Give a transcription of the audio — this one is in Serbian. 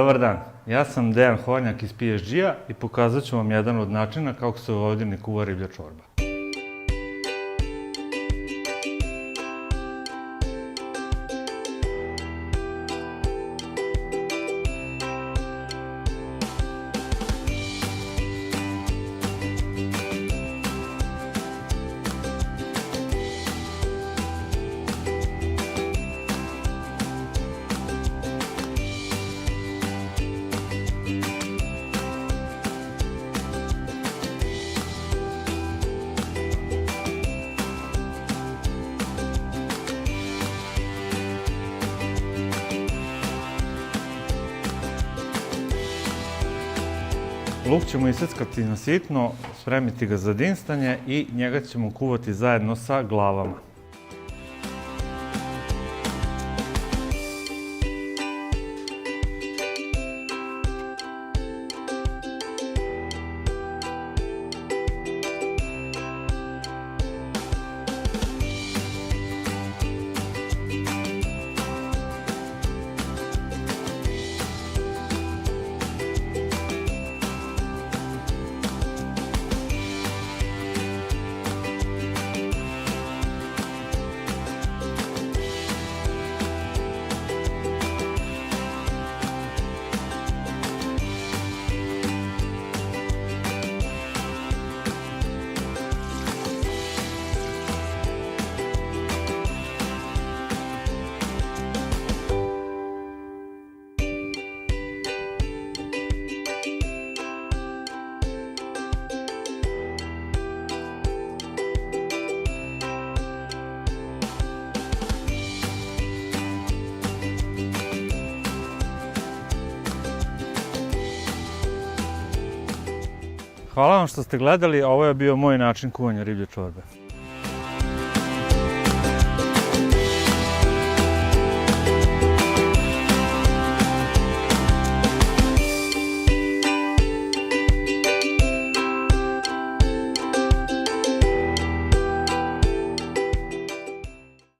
Dobar dan, ja sam Dejan Hornjak iz PSG-a i pokazat ću vam jedan od načina kako se u Vojvodini kuva riblja čorba. Luk ćemo iseckati na sitno, spremiti ga za dinstanje i njega ćemo kuvati zajedno sa glavama. Hvala vam što ste gledali, a ovo je bio moj način kuvanja riblje čorbe.